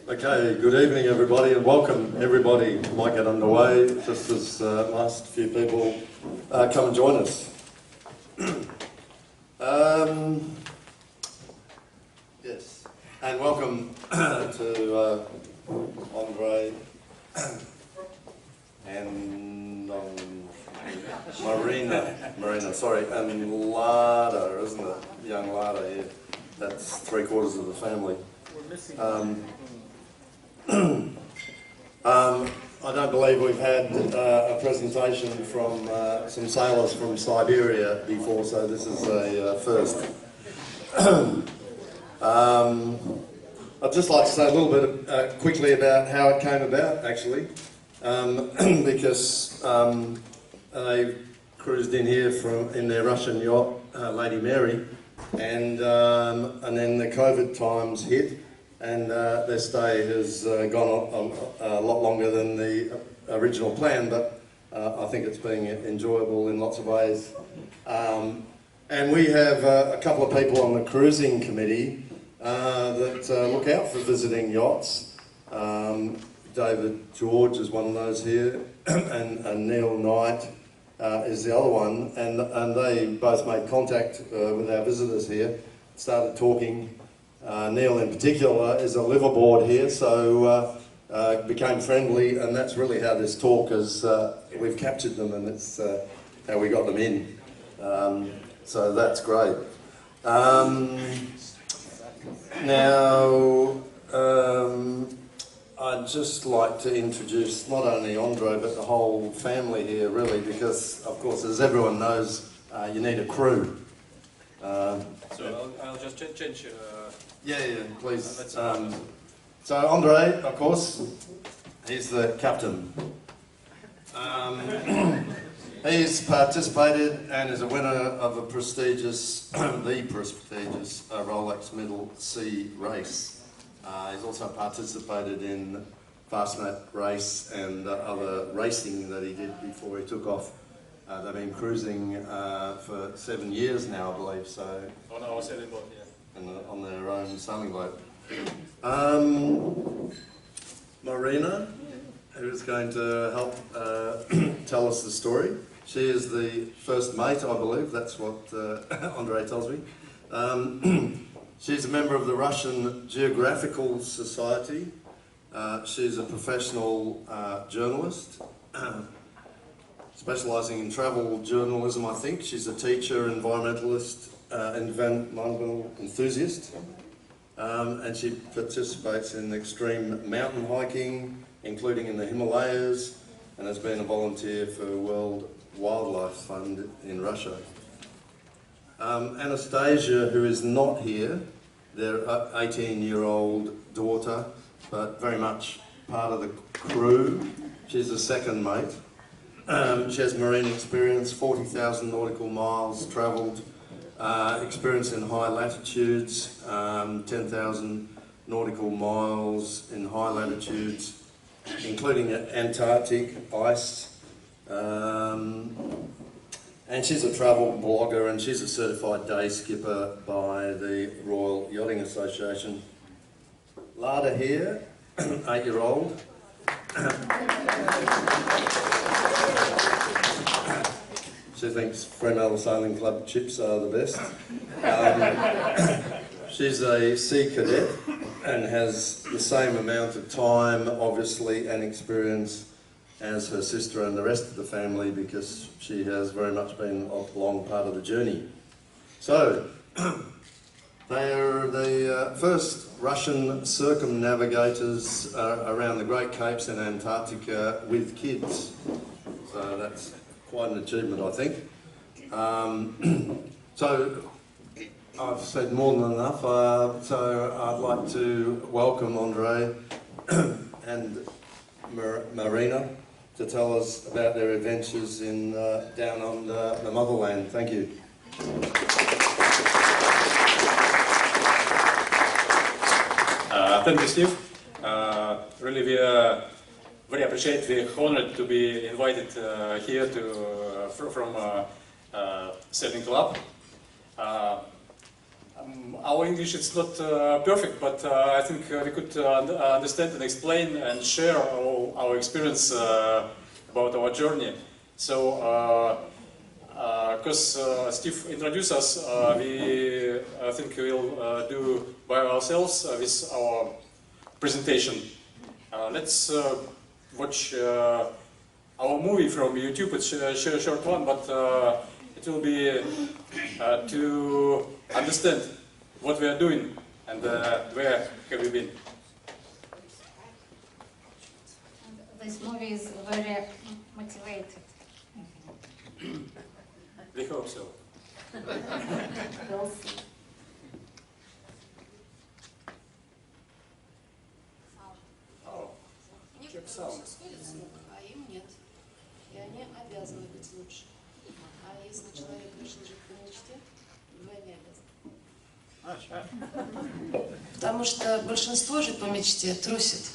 Okay, good evening everybody and welcome everybody. Might get underway just as last few people come and join us. Yes, and welcome to Andrey and Marina, sorry, and Lada, isn't it? Young Lada here. That's 3/4 of the family. We're missing. I don't believe we've had a presentation from some sailors from Siberia before, so this is a first. I'd just like to say a little bit quickly about how it came about, actually, because they cruised in here in their Russian yacht, Lady Mary, and then the COVID times hit. And their stay has gone a lot longer than the original plan, but I think it's been enjoyable in lots of ways. And we have a couple of people on the cruising committee that look out for visiting yachts. David George is one of those here, and Neil Knight is the other one, and they both made contact with our visitors here, started talking. Neil in particular is a liveaboard here, so became friendly, and that's really how this talk is, we've captured them, and it's how we got them in. So that's great. Now, I'd just like to introduce not only Andrey, but the whole family here, really, because, of course, as everyone knows, you need a crew. So I'll just change. Yeah, please. So Andrey, of course, he's the captain. He's participated and is a winner of the prestigious Rolex Middle Sea Race. He's also participated in Fastnet Race and other racing that he did before he took off. They've been cruising for 7 years now, I believe. So on our sailing boat, yeah. On their own sailing boat. Marina, who's going to help tell us the story. She is the first mate, I believe. That's what Andrey tells me. She's a member of the Russian Geographical Society. She's a professional journalist, specialising in travel journalism, I think. She's a teacher, environmentalist, environmental enthusiast, and she participates in extreme mountain hiking, including in the Himalayas, and has been a volunteer for World Wildlife Fund in Russia. Anastasia, who is not here, their 18-year-old daughter, but very much part of the crew. She's the second mate. She has marine experience, 40,000 nautical miles travelled, experience in high latitudes, 10,000 nautical miles in high latitudes, including Antarctic ice. And she's a travel blogger, and she's a certified day skipper by the Royal Yachting Association. Lada here, 8-year-old. She thinks Fremantle Sailing Club chips are the best. She's a sea cadet and has the same amount of time, obviously, and experience as her sister and the rest of the family, because she has very much been a long part of the journey. So, they are the first Russian circumnavigators around the Great Capes and Antarctica with kids. So that's quite an achievement, I think. So I've said more than enough. So I'd like to welcome Andrey and Marina to tell us about their adventures in down on the Motherland. Thank you. Thank you, Steve. Really, we very appreciate. We're honored to be invited here from Sailing Club. our English is not perfect, but I think we could understand and explain and share our experience about our journey. So, because Steve introduced us, we I think we'll do by ourselves with our presentation. Let's watch our movie from YouTube. It's a short one, but it will be to understand what we are doing and where have we been. This movie is very motivated. We hope so. We'll see. Oh, check sound. А им нет. И они обязаны быть лучше. А если человек решил жить по мечте, вдвойне обязан. Потому что большинство жить по мечте трусит.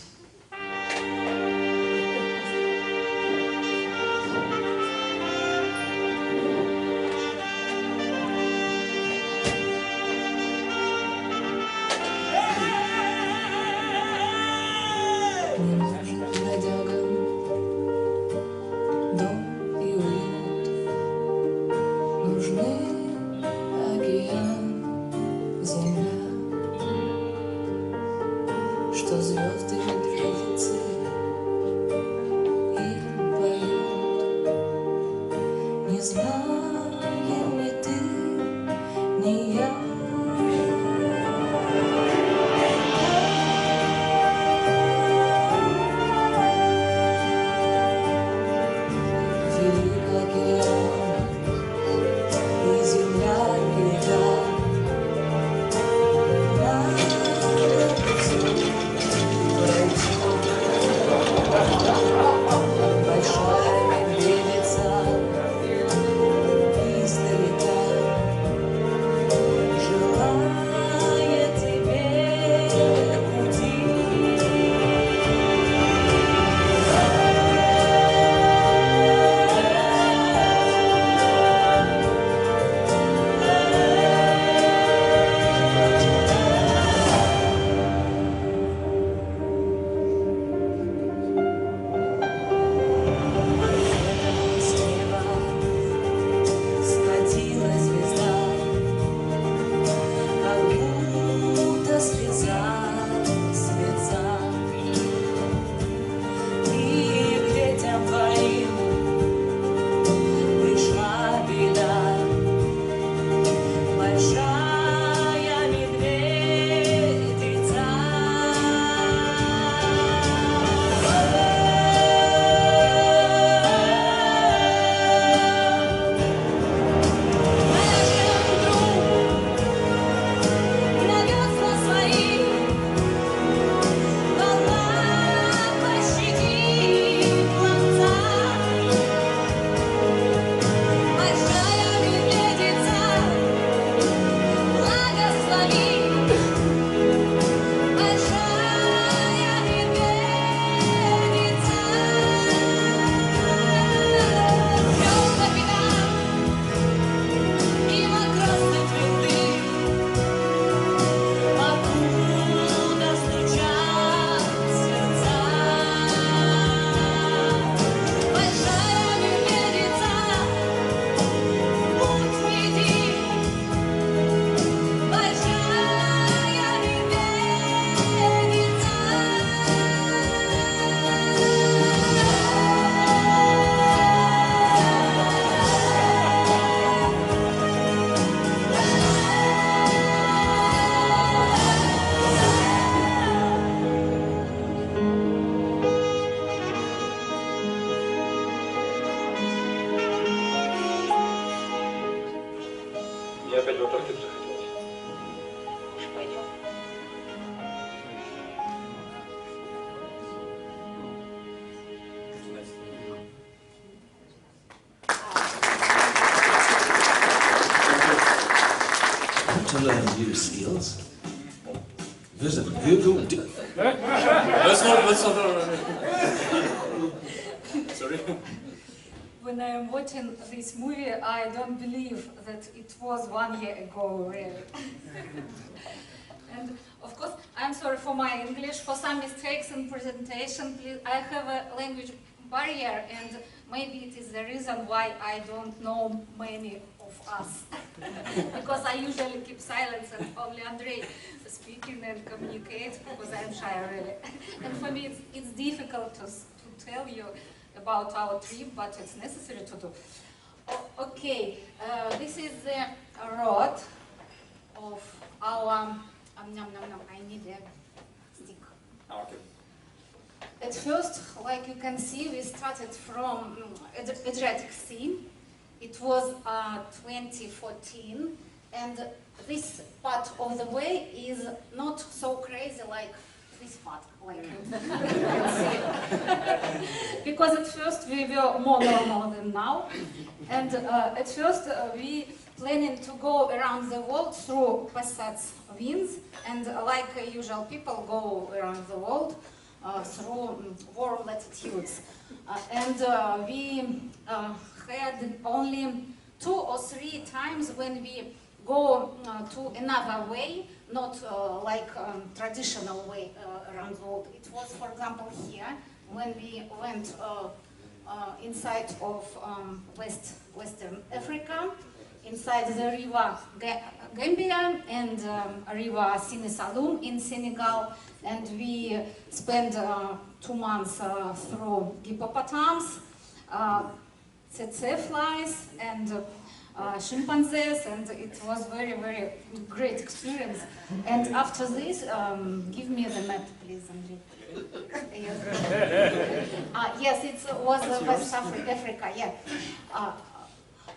To learn new skills. Visit Google. Let's not. Sorry. We when I am watching this movie, I don't believe that it was 1 year ago, really. And of course, I'm sorry for my English, for some mistakes in presentation. Please, I have a language barrier, and maybe it is the reason why I don't know many of us. Because I usually keep silence and only Andrey speaking and communicate, because I'm shy really. And for me, it's difficult to tell you about our trip, but it's necessary to do. Okay, this is the road of our. I need a stick. Okay. At first, like you can see, we started from Adriatic Sea. It was 2014, and this part of the way is not so crazy like this part, like you can see. Because at first we were more normal than now, and at first we planning to go around the world through passage winds, and like usual people go around the world through warm latitudes. And we had only 2 or 3 times when we go to another way, not like traditional way around the world. It was, for example, here, when we went inside of Western Africa, inside the river Gambia and river Sine in Senegal, and we spent 2 months through hippopotamus, tsetse flies, and chimpanzees, and it was very, very great experience. And after this, give me the map, please, Andrey. Yes, it was West Africa, yeah.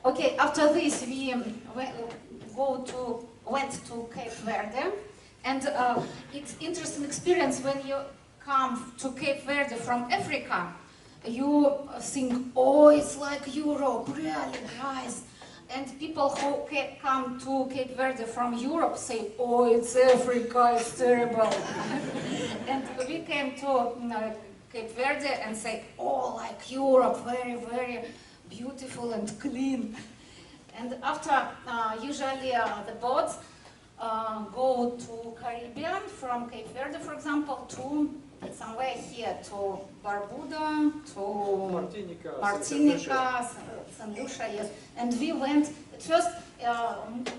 Okay, after this we went to Cape Verde, and it's interesting experience when you come to Cape Verde from Africa. You think, oh, it's like Europe, really, guys. And people who come to Cape Verde from Europe say, oh, it's Africa, it's terrible. And we came to Cape Verde and say, oh, like Europe, very, very beautiful and clean. And after, usually the boats go to Caribbean, from Cape Verde, for example, to somewhere here, to Barbuda, to Martinica, St. Lucia, yes. And we went, at first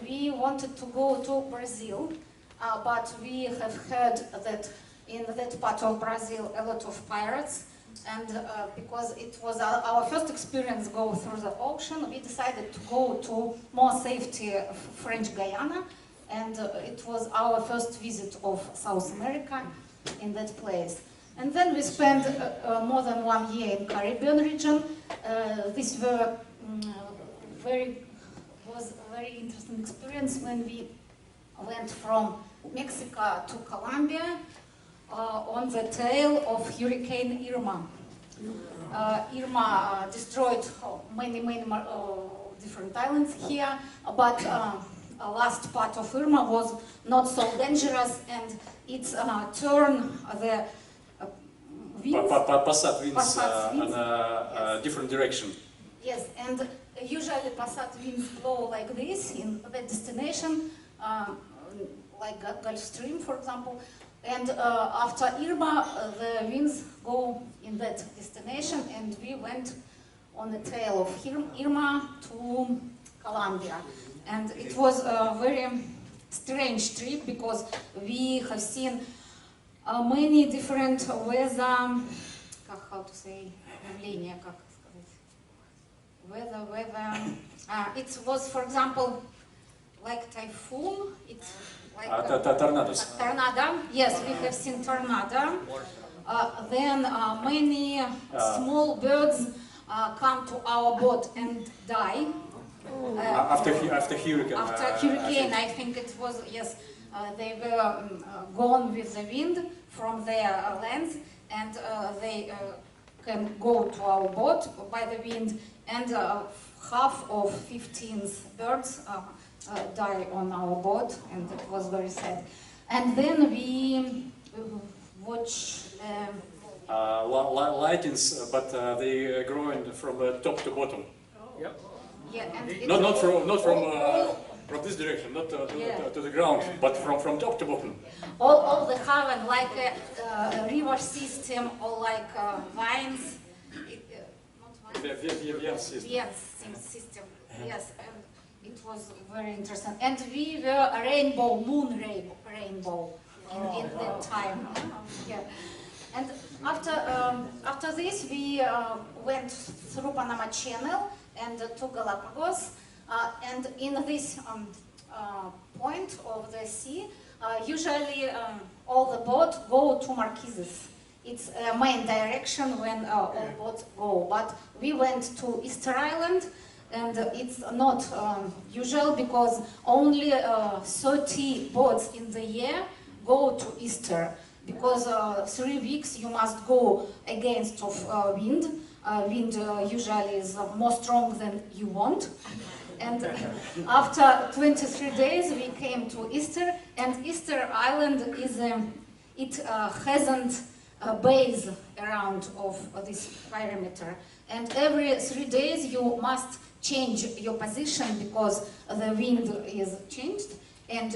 we wanted to go to Brazil, but we have heard that in that part of Brazil a lot of pirates, and because it was our first experience go through the ocean, we decided to go to more safety French Guiana, and it was our first visit of South America in that place. And then we spent more than 1 year in Caribbean region. This was a very interesting experience when we went from Mexico to Colombia on the tail of Hurricane Irma. Irma destroyed many different islands here, but last part of Irma was not so dangerous, and it turned the winds, Passat winds winds. on a different direction. Yes, and usually Passat winds blow like this in that destination, like Gulf Stream, for example. And after Irma, the winds go in that destination, and we went on the tail of Irma to Colombia. And it was a very strange trip because we have seen many different weather, how to say, weather. It was, for example, like typhoon. It's like Tornadoes. Tornado. Yes, we have seen tornado. Then many small birds come to our boat and die. After hurricane. After hurricane, I think it was, yes, they were gone with the wind from their lands, and they can go to our boat by the wind, and half of 15 birds die on our boat, and it was very sad. And then we watch lichens, but they growing from top to bottom. Yeah. Yeah, and Not from this direction, not to the ground, but from top to bottom. all the have like a river system or like vines. Not vines. Yes. Yes, system. Yes, and it was very interesting. And we were a rainbow, rainbow in that time. Yeah. And after this, we went through Panama Channel and to Galapagos. And in this point of the sea, usually all the boats go to Marquises. It's a main direction when all boats go. But we went to Easter Island, and it's not usual because only 30 boats in the year go to Easter. Because 3 weeks you must go against wind. Wind usually is more strong than you want. And after 23 days we came to Easter, and Easter Island is it hasn't a base around of this perimeter. And every 3 days you must change your position because the wind is changed, and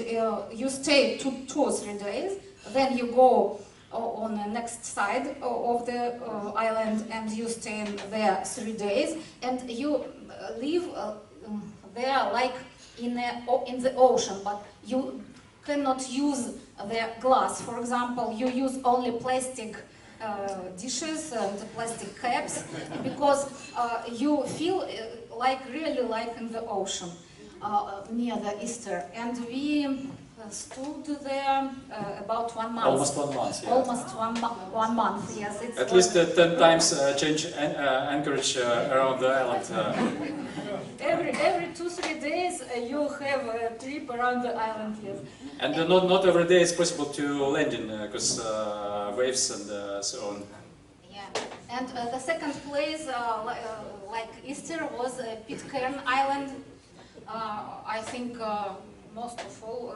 you stay 2 or 3 days. Then you go on the next side of the island and you stay there 3 days, and you live there like in the ocean, but you cannot use the glass. For example, you use only plastic dishes and plastic cups because you feel really like in the ocean near the Easter. And we stood there about 1 month. Almost 1 month, yeah. Almost 1 month, yes. It's At least 10 times change anchorage around the island. Every 2-3 days you have a trip around the island, yes. And not every day is possible to land in because waves and so on. Yeah, and the second place, like Easter, was Pitcairn Island. I think most of all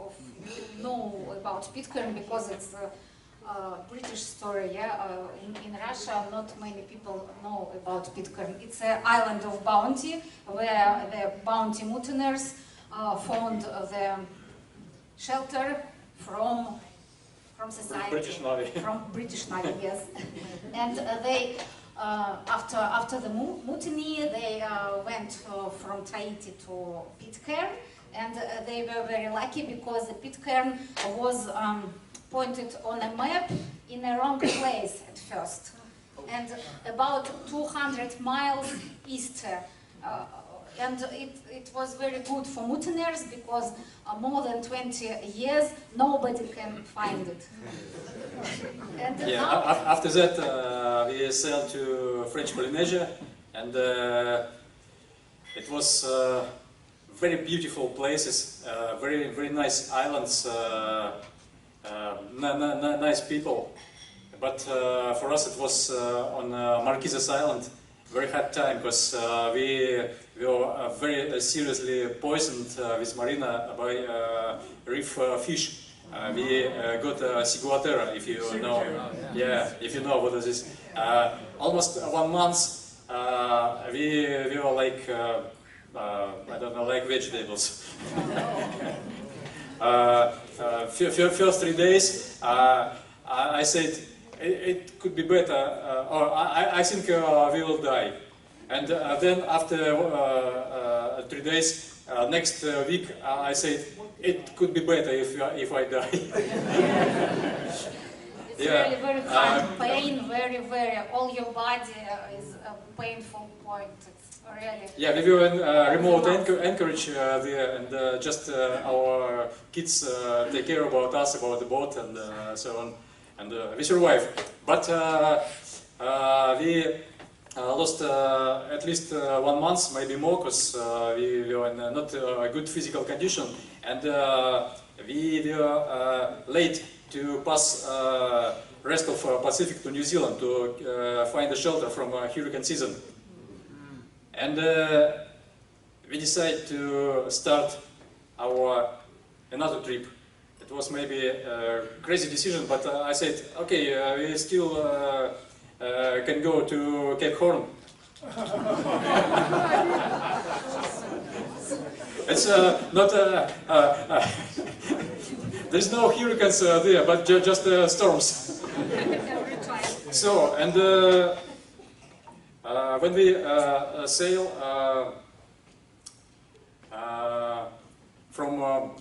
of you know about Pitcairn because it's a British story. Yeah, in Russia, not many people know about Pitcairn. It's an island of bounty where the bounty mutineers found the shelter from society, British Navy. from British Navy, yes. And they, after the mutiny, they went from Tahiti to Pitcairn, and they were very lucky because the Pitcairn was pointed on a map in a wrong place at first, and about 200 miles east. And it was very good for mutineers because more than 20 years nobody can find it. And Yeah, now, after that we sailed to French Polynesia, and it was very beautiful places, very nice islands, nice people. But for us it was on Marquises Island. Very hard time because we were very seriously poisoned with Marina by reef fish. We got ciguatera, if you know. Yeah, if you know what it is. Almost 1 month we were like I don't know, like vegetables. First 3 days I said it could be better, or I think we will die. And then after 3 days, next week, I said it could be better if I die. it's really very hard, pain, very, all your body is a painful point. It's really... Yeah, we were in remote anchorage there, and just our kids take care about us, about the boat, and so on. And we survived, but we lost at least 1 month, maybe more, because we were in not a good physical condition, and we were late to pass rest of Pacific to New Zealand to find a shelter from hurricane season. And we decided to start our another trip. It it was maybe a crazy decision, but I said, okay, we still can go to Cape Horn. It's not, there's no hurricanes there, but just storms. So, and when we sail from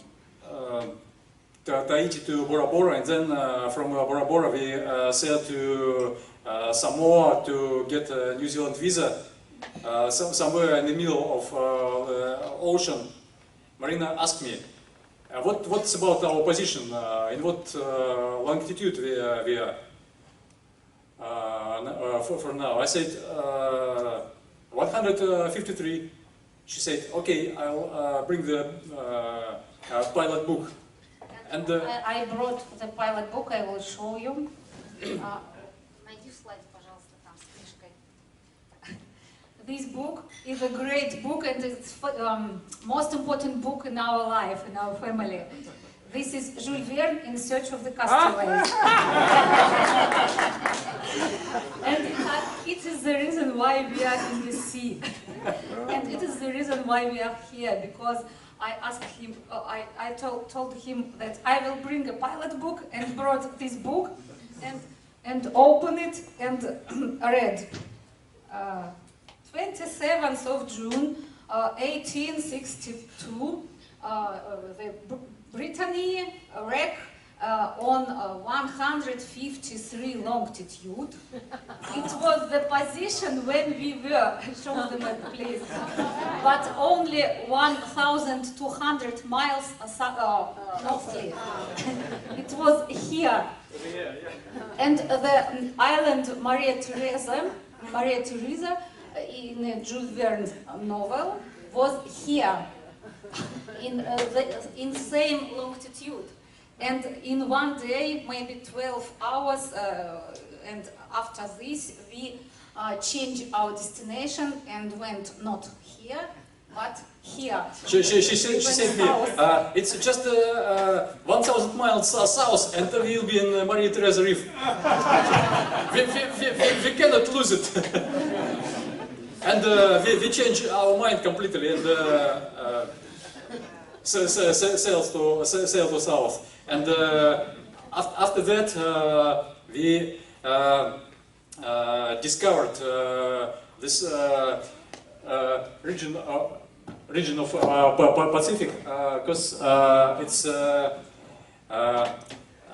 Tahiti to Bora Bora, and then from Bora Bora we sailed to Samoa to get a New Zealand visa. Somewhere in the middle of the ocean, Marina asked me, what's about our position, in what longitude we are for now. I said 153. She said, okay, I'll bring the pilot book. And I brought the pilot book, I will show you. Найди слайд, пожалуйста, там с книжкой. This book is a great book, and it's most important book in our life, in our family. This is Jules Verne, In Search of the Castaways. And it is the reason why we are in the sea. And it is the reason why we are here, because I asked him, I told him that I will bring a pilot book, and brought this book and open it and read. 27th of June, 1862, the Britannia wreck on 153 longitude. It was the position when we were, show the map please, but only 1,200 miles northly. It was here. And the island Maria Theresa in Jules Verne's novel was here, in same longitude. And in one day, maybe 12 hours, and after this, we changed our destination and went not here, but here. She said me, it's just 1,000 miles south, and we'll be in Maria Theresa Reef. we cannot lose it. And we changed our mind completely and sail to south. And after that, we discovered this region of Pacific, because it's a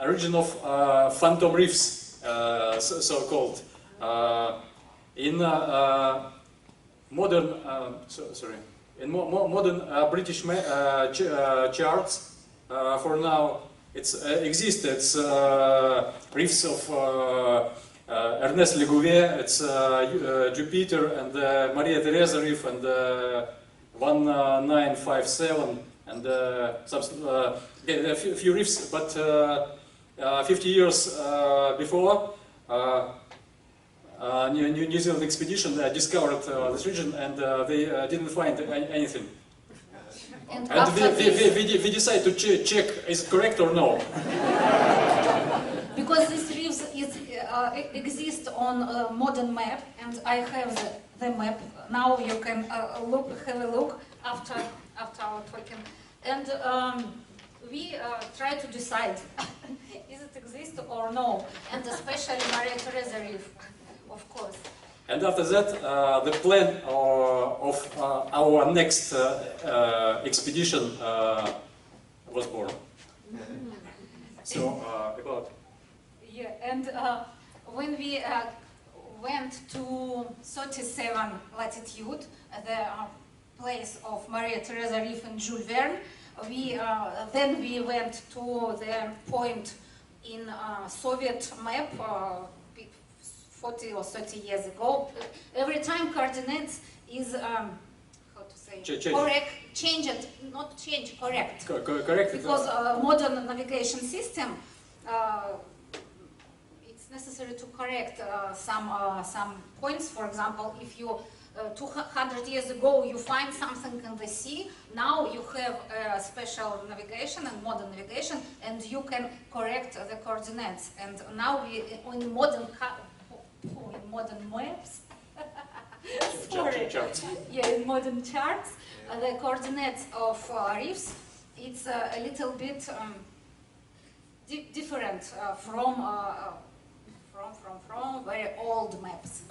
region of phantom reefs, so-called. In modern, modern British charts, for now, it's exists. It's reefs of Ernest Le Gouvier, it's Jupiter and Maria Theresa Reef and 1957 and a few reefs. But 50 years before, New Zealand expedition discovered this region, and they didn't find anything. And we decided to check is it correct or no. Because these reefs exist on a modern map, and I have the map. Now you can have a look after our talking. And we try to decide is it exist or no, and especially Maria Theresa Reef, of course. And after that, the plan of our next expedition was born. So, about... Yeah, and when we went to 37 latitude, the place of Maria Theresa Reef in Jules Verne, then we went to the point in Soviet map 40 or 30 years ago. Every time coordinates is how to say correct, changed, not change, correct. Correct. Because modern navigation system, it's necessary to correct some points. For example, if you 200 years ago you find something in the sea, now you have special navigation and modern navigation, and you can correct the coordinates. And now we, in modern maps, sorry, yeah, in modern charts, the coordinates of reefs, it's a little bit different from very old maps.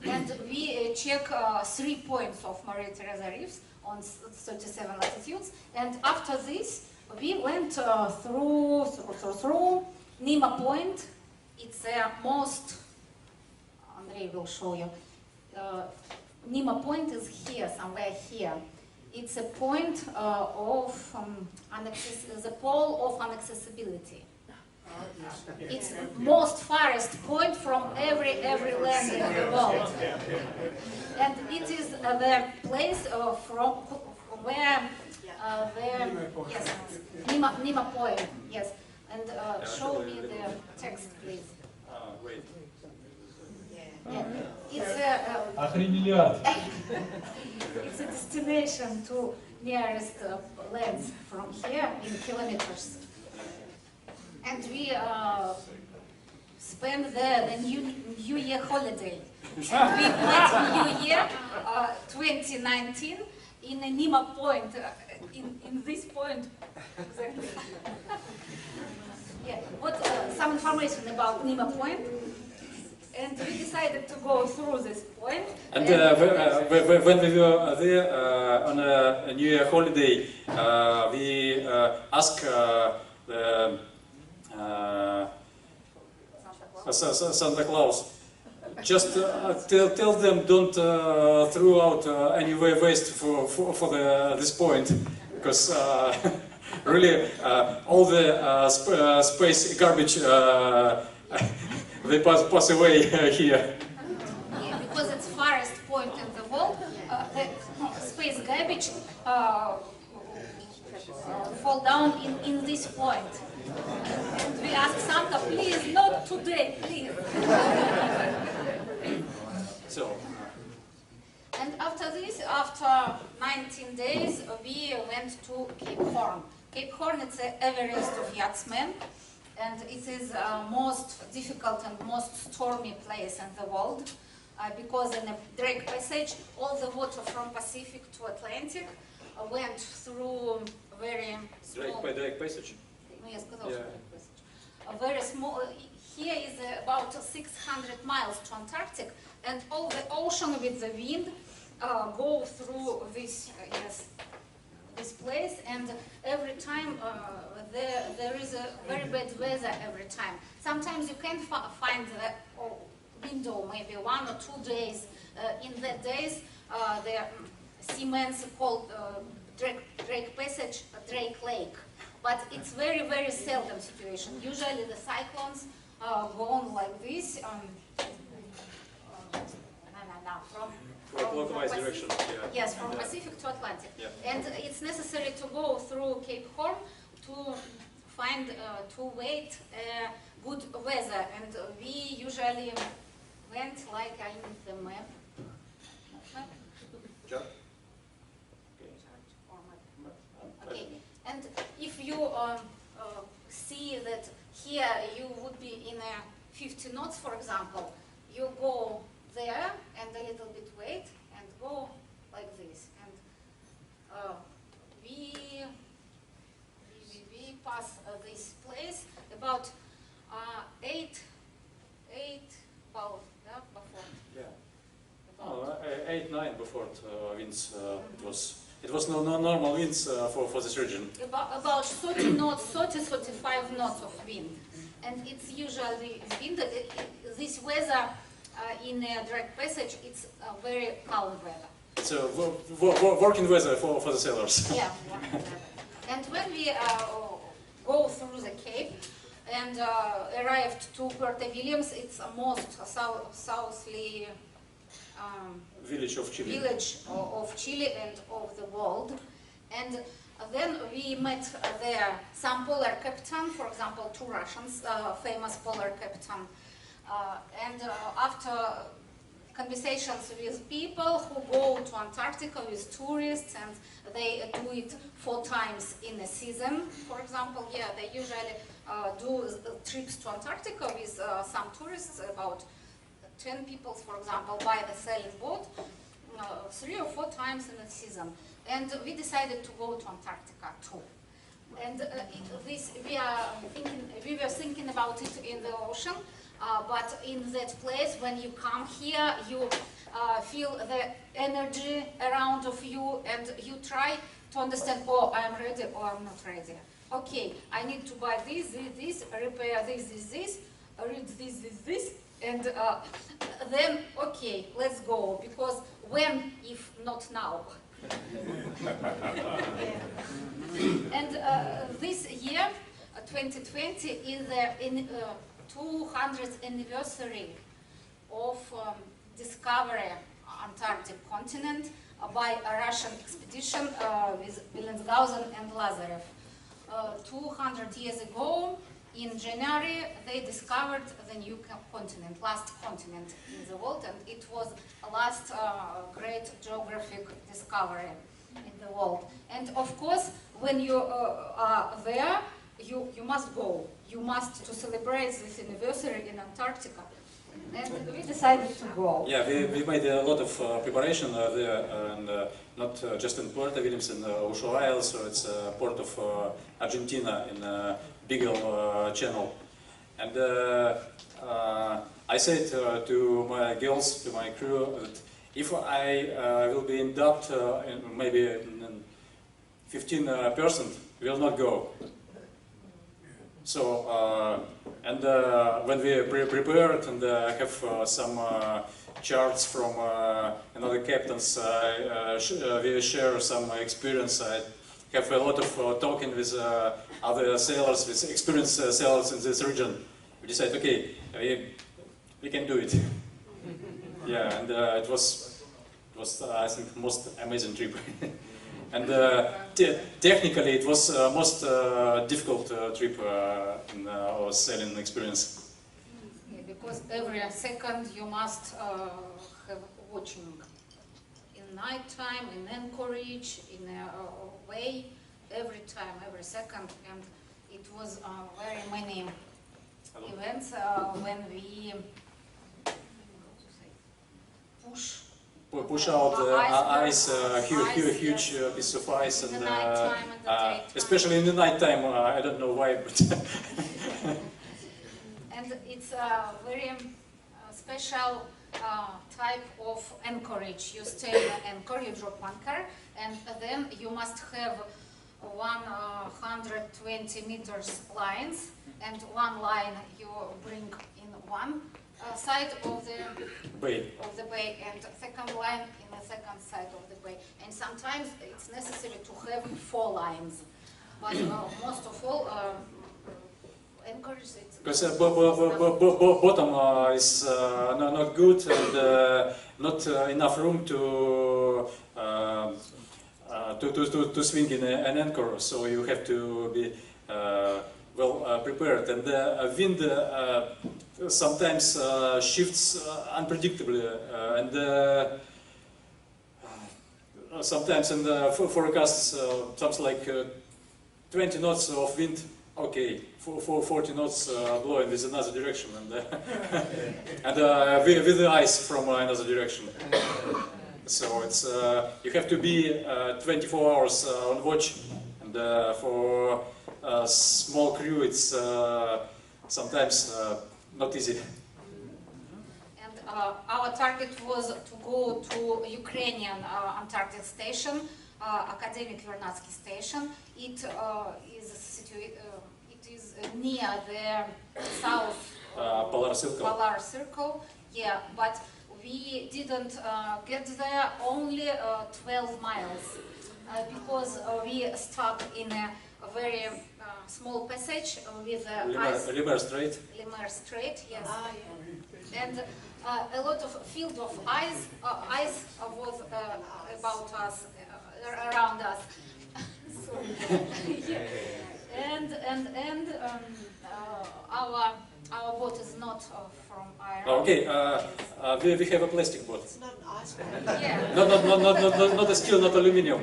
And we check 3 points of Maria Theresa reefs on 37 latitudes. And after this, we went through Nemo Point. It's the most, Andrey will show you. Nemo Point is here, somewhere here. It's a point of the pole of inaccessibility. It's most farthest point from every land in the world, and it is the place from where yes, Nemo Point, yes. And show me the text, please. Wait. Yeah. It's it's a destination to nearest lands from here in kilometers. And we spent the New Year holiday. And we went New Year 2019 in a Nemo Point, in this point. Exactly. Yeah. What some information about Nemo Point. And we decided to go through this point. And when we were there on a New Year holiday, we asked the Santa Claus, just tell them don't throw out any waste for this point, because really all the space garbage they pass away here. Yeah, because it's farthest point in the world, the space garbage fall down in this point. And we asked Santa, please, not today, please. So. And after this, after 19 days, we went to Cape Horn. Cape Horn is the Everest of yachtsmen, and it is the most difficult and most stormy place in the world, because in the Drake Passage, all the water from Pacific to Atlantic went through very small... Drake Passage? Yes, a very small... Here is about 600 miles to Antarctic, and all the ocean with the wind go through this this place, and every time there is a very bad weather every time. Sometimes you can find the window maybe 1 or 2 days. In the days, the seamen called Drake Passage Drake Lake. But it's very, very seldom situation. Usually the cyclones go on like this. From clockwise direction. Yeah. Yes, from Pacific to Atlantic. Yeah. And it's necessary to go through Cape Horn to find, to wait good weather. And we usually went like I need the map. Chart? Okay. And if you see that here you would be in a 50 knots, for example, you go there and a little bit wait and go like this. And we pass this place about 8 before. Yeah. About 8-9 before winds. It was no normal winds for this region. About 30 knots, 30-35 knots of wind, and it's usually wind. This weather in a Drake Passage, it's a very calm weather. It's a working weather for the sailors. Yeah, working weather. And when we go through the Cape and arrived to Puerto Williams, it's the most southerly village of Chile. Of Chile and of the world. And then we met there some polar captain, for example, 2 Russians, famous polar captain. And after a conversations with people who go to Antarctica with tourists, and they do it 4 times in a season. For example, yeah, they usually do trips to Antarctica with some tourists, about 10 people, for example, by a sailing boat, 3 or 4 times in a season. And we decided to go to Antarctica too. And we were thinking about it in the ocean, but in that place, when you come here, you feel the energy around of you, and you try to understand, oh, I'm ready or I'm not ready. Okay, I need to buy this, repair this, read this, and then, okay, let's go, because when, if not now? And this year, 2020, is the 200th anniversary of discovery Antarctic continent by a Russian expedition with Belensghausen and Lazarev. 200 years ago, in January, they discovered the new continent, last continent in the world, and it was the last great geographic discovery in the world. And of course, when you are there, you must go. You must to celebrate this anniversary in Antarctica. And we decided to go. Yeah, we made a lot of preparation there, and not just in Puerto Williams in Ushua Isles, so it's a port of Argentina in Beagle Channel. And I said to my girls, to my crew, that if I will be in doubt, maybe 15% will not go. So, and when we prepared and have some charts from another captains, we share some experience. I have a lot of talking with other sailors, with experienced sailors in this region. We decided, okay, we can do it. Yeah, and it was I think most amazing trip. And technically, it was most difficult trip in our sailing experience. Yeah, because every second you must have watching. In night time, in Anchorage, in a way, every time, every second, and it was very many events when we push out ice, huge piece of ice, and especially in the night time. I don't know why, but and it's a very special type of anchorage. You stay in anchor, you drop anchor, and then you must have 120 meters lines, and one line you bring in one side of the bay, and second line in the second side of the bay. And sometimes it's necessary to have 4 lines, but most of all, encourage it. Because bottom is not good, and not enough room to swing in an anchor, so you have to be well prepared. And the wind sometimes shifts unpredictably, and sometimes in the forecasts something like 20 knots of wind. Okay, 40 knots blowing with another direction, and with the ice from another direction. So it's you have to be 24 hours on watch, and for a small crew it's sometimes not easy. And our target was to go to Ukrainian Antarctic station, Academic Vernadsky station. It is near the south Polar Circle. Yeah, but we didn't get there only 12 miles because we stuck in a very small passage with ice. Limer Strait. Limer Strait, yes. And a lot of field of ice was about us, around us. So, yeah. And our our boat is not from iron. Okay, we have a plastic boat. It's not an iceberg. Yeah. Not a steel, not aluminium.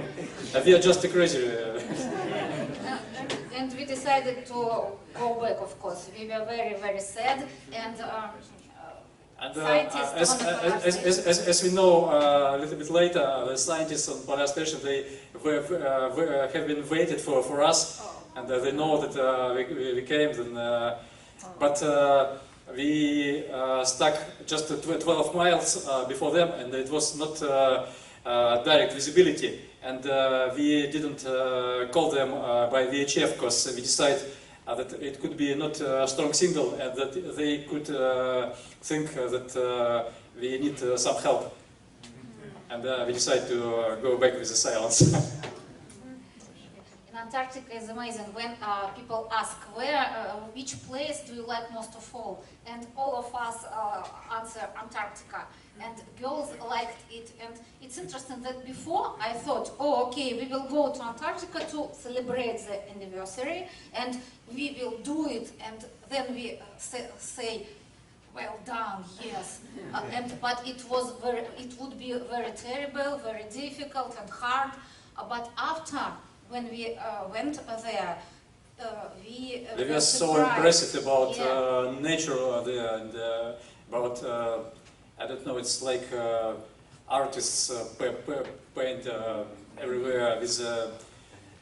We are just crazy. And we decided to go back, of course. We were very, very sad, and scientists as we know a little bit later, the scientists on Polar Station, they have been waited for us, and they know that we came. Then, but we stuck just 12 miles before them, and it was not direct visibility. And we didn't call them by VHF because we decided that it could be not a strong signal and that they could think that we need some help. And we decided to go back with the silence. in Antarctica is amazing. When people ask which place do you like most of all of us answer Antarctica. And girls liked it, and it's interesting that before I thought, oh, okay, we will go to Antarctica to celebrate the anniversary, and we will do it, and then we say, well done, yes. But it would be very terrible, very difficult and hard. But after, when we went there, we were so impressed about nature there, and about I don't know, it's like artists paint everywhere with,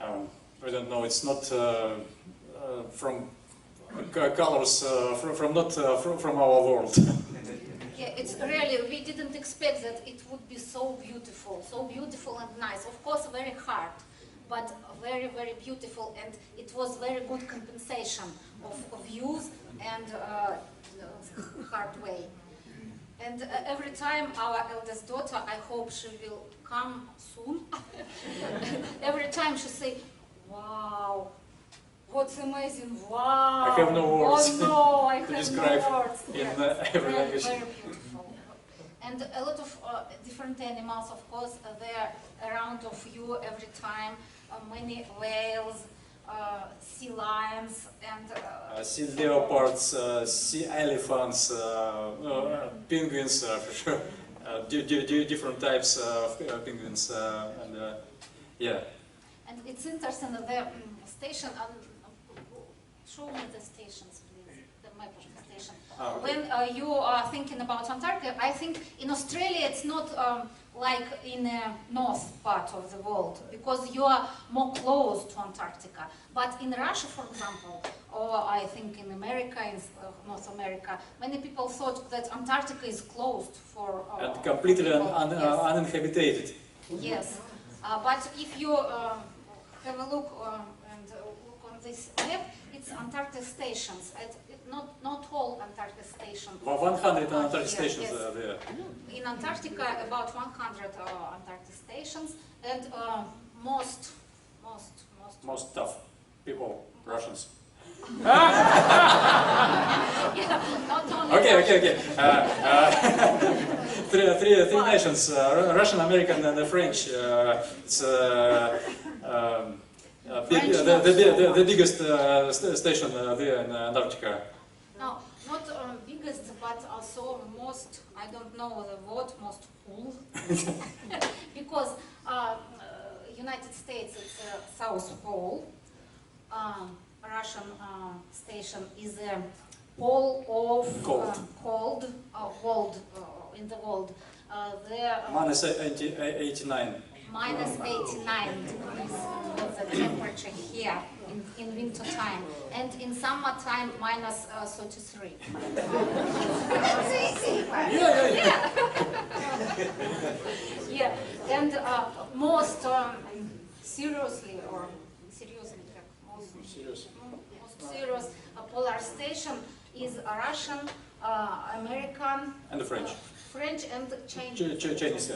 I don't know, it's not from colors from our world. Yeah, it's really, we didn't expect that it would be so beautiful and nice. Of course, very hard, but very, very beautiful, and it was very good compensation of views and hard way. And every time our eldest daughter, I hope she will come soon, every time she say, wow, what's amazing, wow. I have no words. Oh no, I to have describe no words. in Yeah, every very, language. very beautiful. And a lot of different animals, of course, they're around of you every time. Many whales, sea lions, and sea leopards, sea elephants, penguins, for sure. Different types of penguins, and yeah. And it's interesting that the station. Show me the stations, please. The map of the station. Okay. When you are thinking about Antarctica, I think in Australia it's not like in the north part of the world, because you are more close to Antarctica. But in Russia, for example, or I think in America, in North America, many people thought that Antarctica is closed for and completely people. Yes. uninhabited. Yes, but if you have a look and look on this map, it's Antarctic stations. Not all Antarctic stations. 100 Antarctic stations yes. are there. In Antarctica, about 100 Antarctic stations, and most Tough people, Russians. yeah, not only Okay. Three nations: Russian, American, and the French. It's the biggest station there in Antarctica. No, not biggest, but also most. I don't know the word. Most cool, because United States is South Pole. Russian station is a pole of cold world in the world. Minus 89. Minus 89 degrees of the temperature here in winter time, and in summer time minus 33. Yeah, and most seriously serious polar station is Russian, American, And the French. And Chinese. Chinese.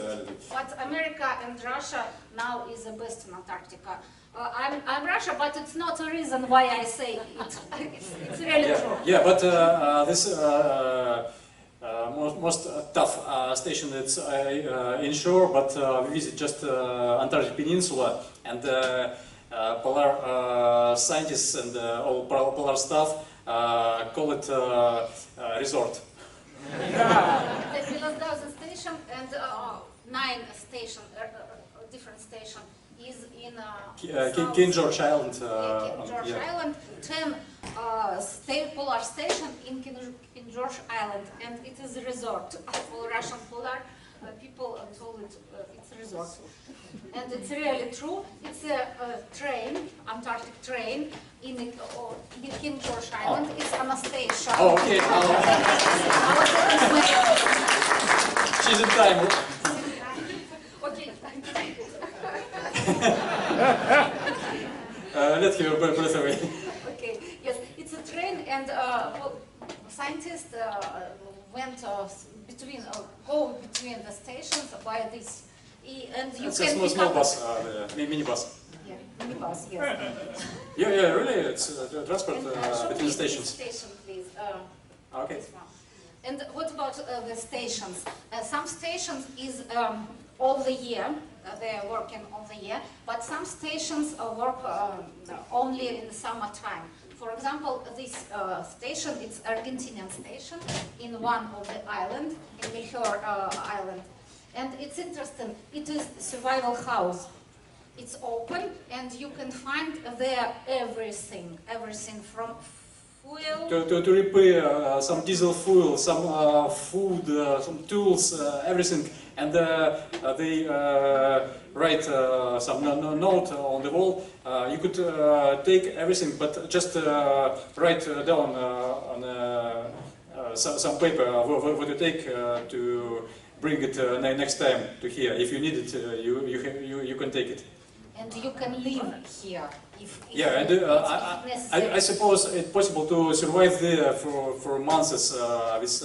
But America and Russia now is the best in Antarctica. I'm Russia, but it's not a reason why I say it. It's really true. Yeah, but this most tough station that's inshore, but we visit just Antarctic Peninsula, and polar scientists and all polar staff call it resort. The Philadelphia station and 9 station, different station is in King George Island. King George Island, 10 polar station in King George Island, and it is a resort for Russian polar people told it it's a resort. And it's really true. It's a train, Antarctic train, in King George Island. Oh. It's Anastasia. Oh, okay. She's in time. Okay. Let her breath away. Okay. Yes, it's a train, and scientists went go between the stations by this, and you It's can a small bus, mini bus. Yeah, minibus. Yes. Yeah, really. It's transport And, show between me stations. this station, please. Okay. This one. And what about the stations? Some stations is all the year. They are working all the year, but some stations work only in the summertime. For example, this station, it's Argentinian station in one of the island, in Pitcairn Island. And it's interesting, it is survival house. It's open and you can find there everything from fuel. To repair some diesel fuel, some food, some tools, everything. And they write some note on the wall. You could take everything, but just write down on some paper what you take to bring it next time to here. If you need it, you can take it. And you can live here if yeah, and necessary. I suppose it's possible to survive there for months with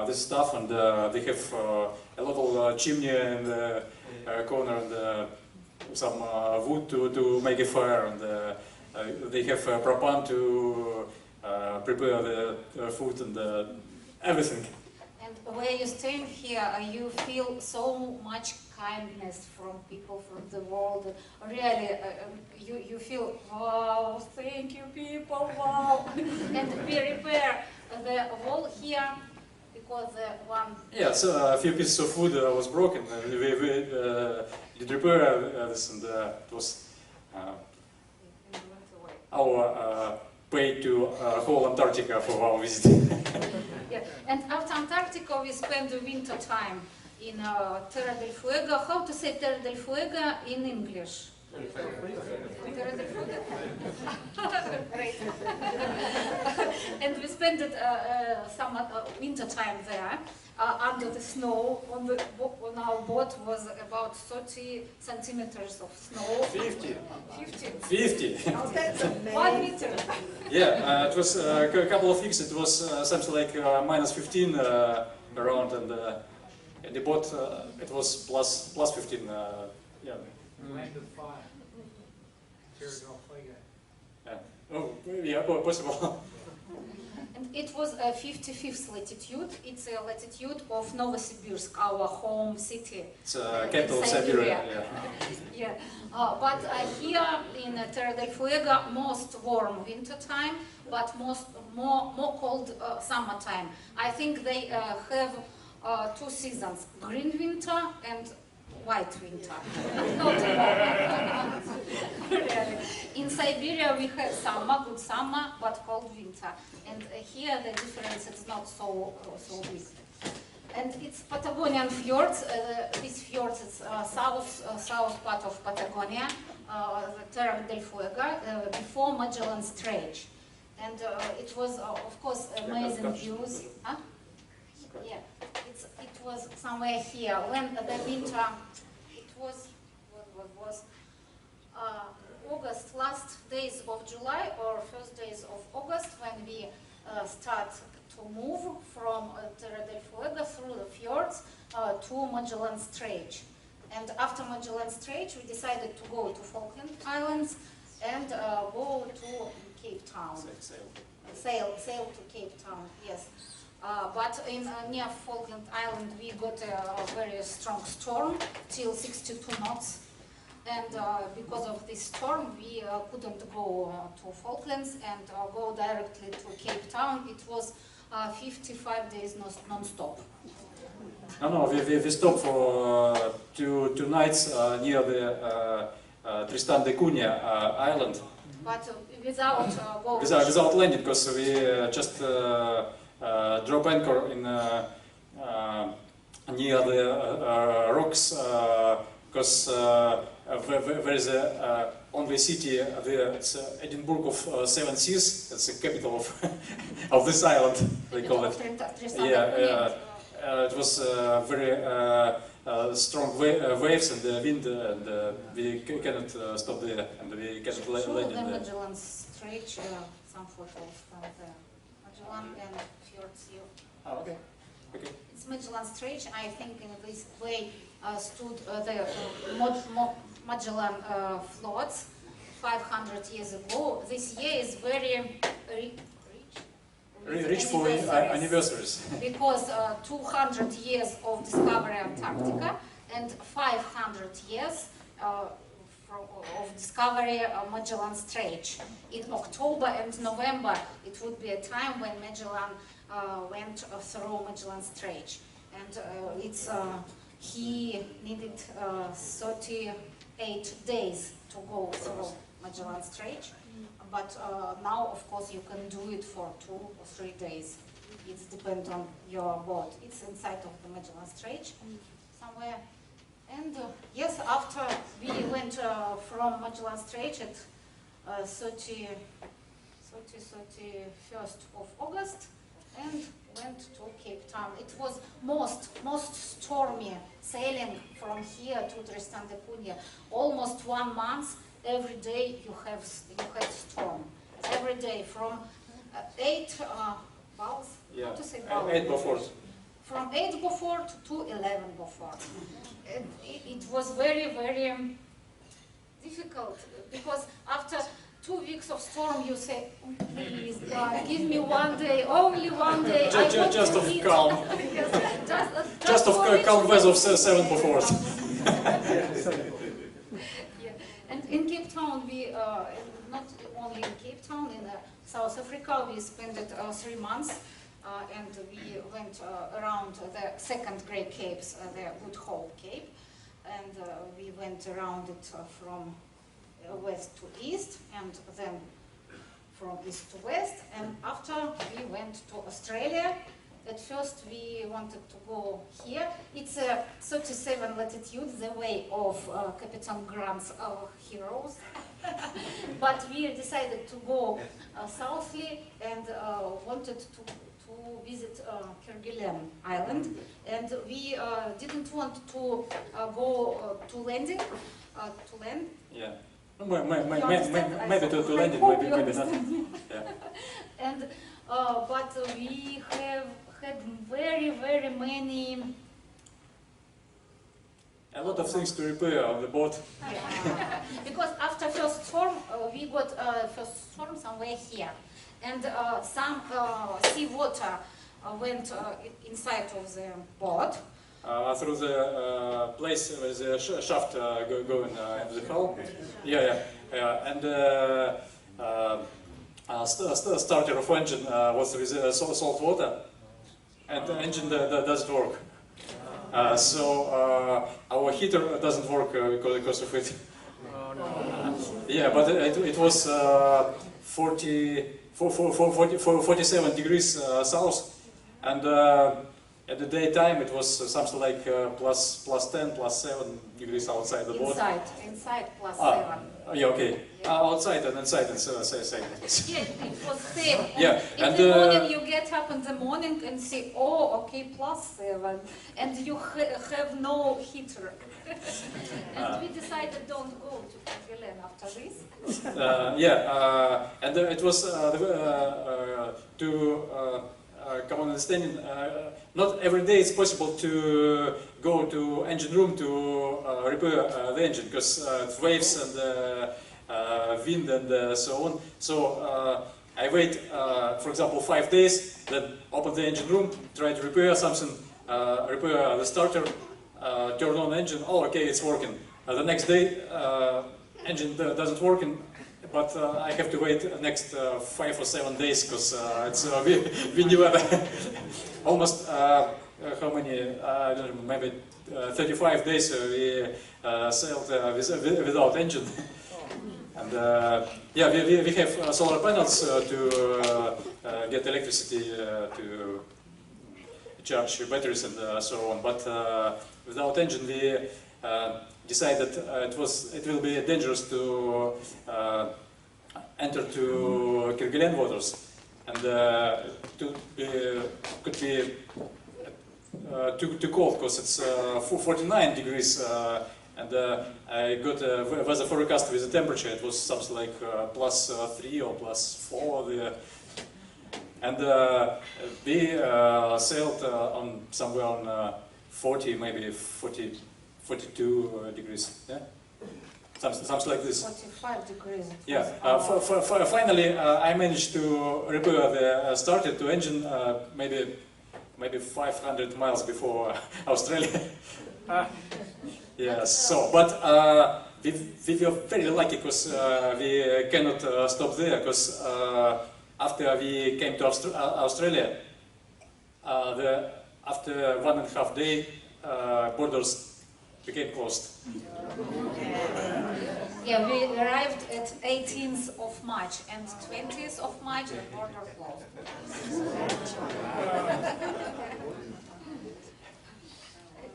this stuff, and they have a little chimney in the corner and some wood to make a fire, and they have propane to prepare the food and everything. And where you're staying here, you feel so much kindness from people from the world. Really, you feel, wow, thank you people, wow. And we repair the wall here because one... Yeah, so a few pieces of wood was broken, and we did repair this, and it was our pay to whole Antarctica for our visit. Yeah. And after Antarctica, we spend the winter time in Terra del Fuego. How to say Terra del Fuego in English? Terra del Fuego. Great. And we spent some winter time there under the snow. On our boat was about 30 centimeters of snow. 50. 50. 50. Oh, that's 1 meter. Yeah, it was a couple of weeks. It was something like minus 15 around, and the boat it was plus 15. Yeah. Land of fire. Terra del Fuego. Yeah. Oh, yeah, possible. And it was 55th latitude. It's a latitude of Novosibirsk, our home city. It's capital of Siberia. Yeah. But here in Terra del Fuego, most warm winter time, but more cold summertime. I think they have 2 seasons: green winter and white winter. Really. In Siberia we have summer, good summer, but cold winter. And here the difference is not so big. And it's Patagonian fjords. These fjords is south part of Patagonia, the Terra del Fuego, before Magellan Strait. And it was, of course, amazing views. Huh? Yeah, it was somewhere here. When the winter, it was, what was August, last days of July or first days of August, when we start to move from Terra del Fuego through the fjords to Magellan Strait. And after Magellan Strait, we decided to go to Falkland Islands and go to Cape Town. Sail to Cape Town, yes. But in near Falkland Island, we got a very strong storm till 62 knots. and because of this storm, we couldn't go to Falklands and go directly to Cape Town. It was 55 days non-stop. No, we stopped for two nights near the Tristan da Cunha island. But without going. Without landing, because we just drop anchor in near the rocks, because there is a only city there. It's Edinburgh of Seven Seas. It's the capital of this island. They call it. Yeah. It was very strong waves and the wind, and we cannot stop there, and we cannot land in there. Magellan Strait, some photos from the Magellan and fjords. Oh, okay. Okay. It's Magellan Strait. I think in this way stood the Magellan floats 500 years ago. This year is very Rich for anniversaries. Because 200 years of discovery Antarctica and 500 years of discovery Magellan Strait. In October and November, it would be a time when Magellan went through Magellan Strait. And he needed 38 days to go through Magellan Strait. But now, of course, you can do it for 2 or 3 days. It depends on your boat. It's inside of the Magellan Strait somewhere. And yes, after we went from Magellan Strait at 31st of August and went to Cape Town. It was most stormy sailing from here to Tristan da Cunha. Almost 1 month. Every day you have storm. Every day from 8 Beaufort. Yeah. How to say 8 Beaufort. From 8 Beaufort to 11 Beaufort. It was very difficult because after 2 weeks of storm you say, oh, please give me 1 day, only 1 day. Just of calm. Yes, just of calm weather of 7 Beaufort. And in Cape Town, we, not only in Cape Town, in South Africa, we spent 3 months and we went around the second Great Capes, the Good Hope Cape, and we went around it from west to east and then from east to west, and after we went to Australia. At first we wanted to go here. It's 37 latitude, the way of Captain Grant's heroes. But we decided to go southly and wanted to visit Kerguelen Island. And we didn't want to go to landing, to land. Yeah. Maybe to I landing, hope maybe you not. understand. Yeah. And but we have had very many. A lot of things to repair on the boat. Yeah. Because after first storm, we got first storm somewhere here, and some sea water went inside of the boat. Through the place where the shaft going into the hull. Yeah. And starter of engine was with salt water, and the engine doesn't work. So our heater doesn't work because of it. Oh, no. Yeah, but it was 47 degrees south, and at the daytime it was something like plus 10, plus 7 degrees outside the boat. Inside plus 7. Yeah, okay. Outside and inside, and same. Yeah, it was same. And Yeah, in and the morning you get up in the morning and say, oh, okay, plus 7, and you have no heater. And we decided don't go to Kerguelen after this. And it was to common understanding. Not every day it's possible to go to engine room to repair the engine because waves and wind and so on. So I wait, for example, 5 days, then open the engine room, try to repair something, repair the starter, turn on engine. Oh, okay, it's working. the next day engine doesn't work, but I have to wait the next 5 or 7 days because we knew almost how many, I don't remember, maybe 35 days we sailed without engine. And yeah, we have solar panels to get electricity to charge batteries and so on. But without engine, we decided it will be dangerous to enter to Kerguelen waters, and could be too cold because it's 49 degrees. And I got a weather forecast with the temperature. It was something like +3 or +4. And we sailed on somewhere on 40, maybe 40, 42 degrees. Yeah, something like this. 45 degrees. Yeah. Finally, I managed to repair the starter to engine maybe 500 miles before Australia. Yeah, so, but we were very lucky because we cannot stop there, because after we came to Australia, after 1.5 days, borders became closed. Yeah, we arrived at 18th of March, and 20th of March the border closed.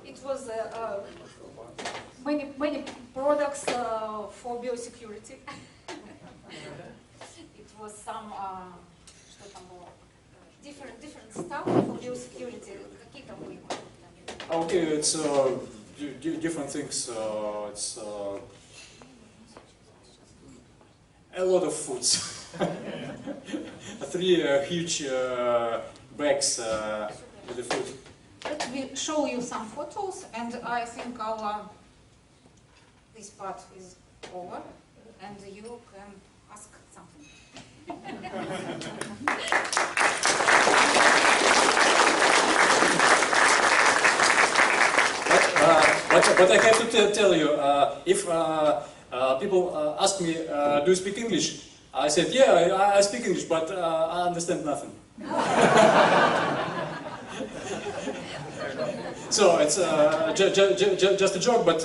It was many products for biosecurity. It was some different stuff for biosecurity. Какие там были? Okay, it's different things. It's a lot of foods. 3 huge bags with the food. Let me show you some photos, and I think this part is over, and you can ask something. But I have to tell you, if people ask me, do you speak English? I said, yeah, I speak English, but I understand nothing. So it's just a joke, but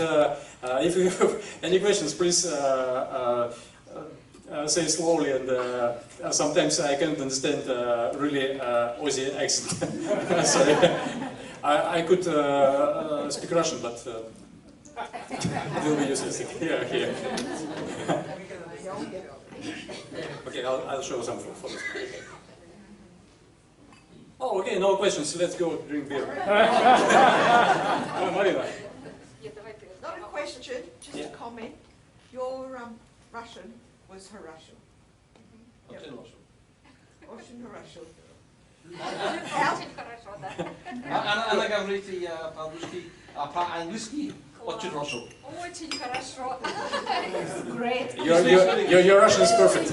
if you have any questions, please say slowly, and sometimes I can't understand really Aussie accent. Sorry. I could speak Russian, but it will be useless here. Okay, I'll show some photos. Oh, okay, no questions. Let's go drink beer. Marina. Not a question, just a comment. Your Russian was Russian. Очень хорошо. Она говорит по-английски очень хорошо. Очень хорошо. Great. Your Russian is perfect.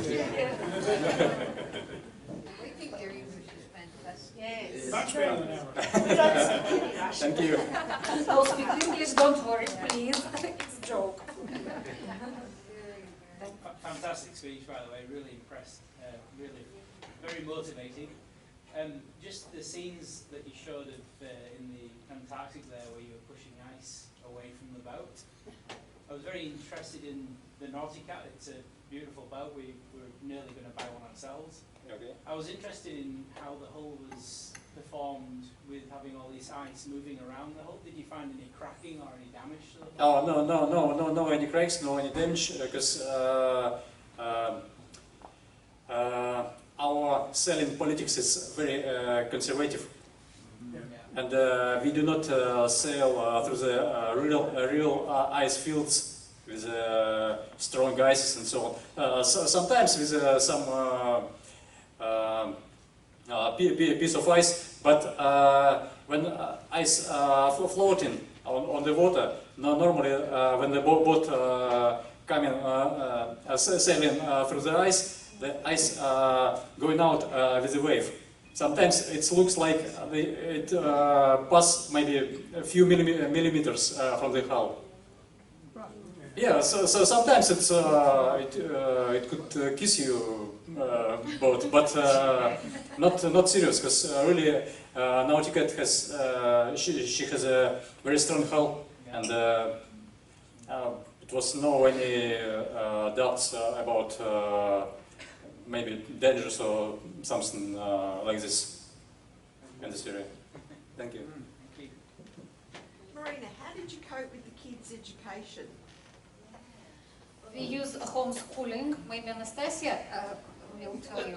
Yes. Much better than ever. Thank you. I'll speak English, don't worry, please. It's a joke. Fantastic speech, by the way, really impressed, really very motivating. Just the scenes that you showed of, in the Antarctic there, where you were pushing ice away from the boat. I was very interested in the Nauticat. It's a beautiful boat. We were nearly going to buy one ourselves. Okay. I was interested in how the hull was performed with having all this ice moving around the hull. Did you find any cracking or any damage to the hull? Oh, no any cracks, no any damage, because our sailing politics is very conservative, and we do not sail through the real ice fields with strong ices and so on. Sometimes with some piece of ice, but when ice floating on the water, normally when the boat coming sailing through the ice going out with the wave. Sometimes it looks like it passes maybe a few millimeters from the hull. Yeah, so sometimes it could kiss you both, but not serious, because really Nauticat has she has a very strong hull, and it was no any doubts about maybe dangerous or something like this in this area. Thank you. Thank you. Marina, how did you cope with the kids' education? We use homeschooling. Maybe Anastasia will tell you.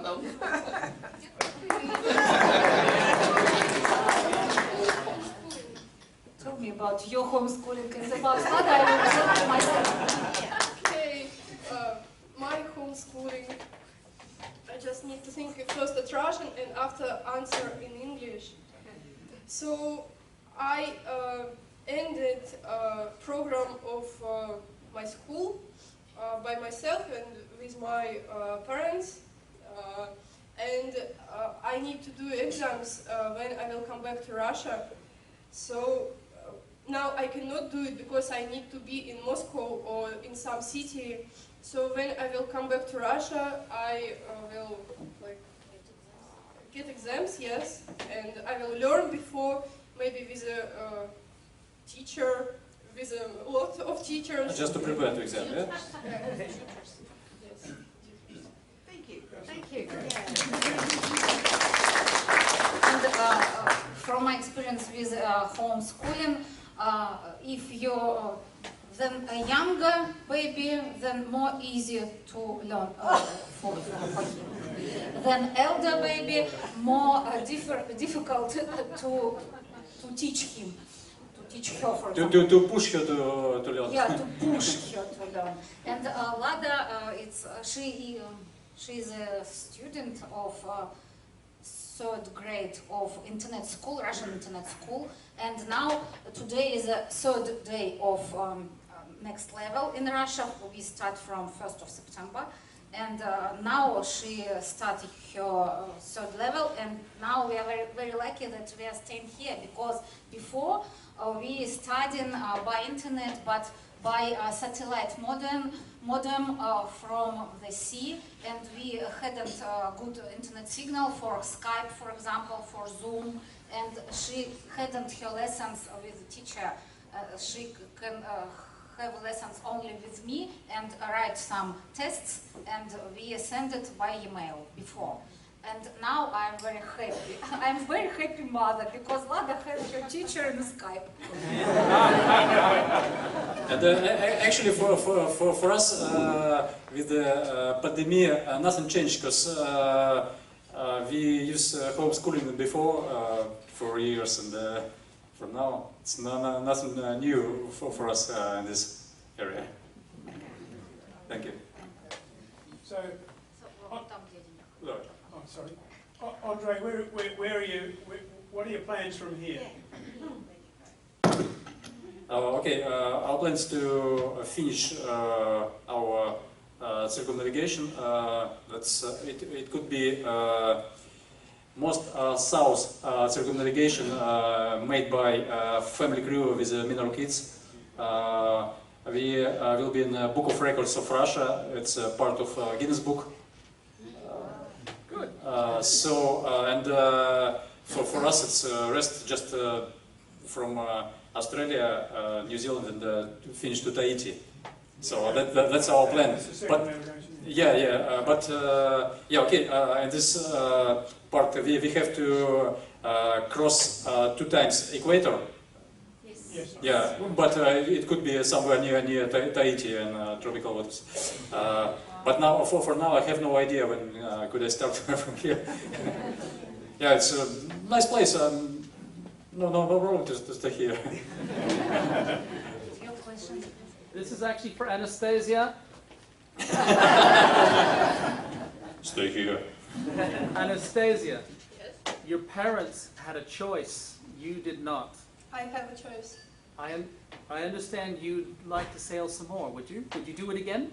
Tell me about your homeschooling and about what I will tell myself. Okay, my homeschooling, I just need to think first at Russian and after answer in English. So I ended a program of my school by myself and with my parents, and I need to do exams when I will come back to Russia. So now I cannot do it because I need to be in Moscow or in some city. So when I will come back to Russia, I will get exams, yes, and I will learn before, maybe with a teacher, with a lot of teachers. Just to prepare to exam, yeah? Yes. Thank you. Thank you. And from my experience with homeschooling, if you're then a younger baby, then more easier to learn for him. Then elder baby, more difficult to teach him, to teach her, for example. To push her to learn. Yeah, to push her to learn. And Lada, she's a student of third grade of internet school, Russian internet school, and now today is the third day of next level in Russia. We start from 1st of September, and now she started her third level, and now we are very, very lucky that we are staying here, because before we studied by internet, but by satellite modem from the sea, and we hadn't good internet signal for Skype, for example, for Zoom, and she hadn't her lessons with the teacher. She can have lessons only with me and write some tests, and we send it by email before. And now I'm very happy. I'm very happy mother, because Lada has her teacher in Skype. And actually, for us, with the pandemic, nothing changed, because we use homeschooling before for years, and for now, it's nothing new for us in this area. Thank you. So, oh, sorry. Andrey, where are you? What are your plans from here? Okay, our plans to finish our circumnavigation. It could be most south circumnavigation made by family crew with mineral kids. We will be in the Book of Records of Russia. It's part of Guinness Book. Good. For us, it's rest just from Australia, New Zealand, and finish to Tahiti. So that's our plan. But okay. In this part, we have to cross 2 times equator. Yes. Yeah, but it could be somewhere near Tahiti and tropical waters. But now, for now, I have no idea when could I start from here. Yeah, it's a nice place. No problem to stay here. Your question? This is actually for Anastasia. Stay here. Anastasia, Yes, your parents had a choice. You did not. I have a choice. I understand you'd like to sail some more. Would you? Would you do it again?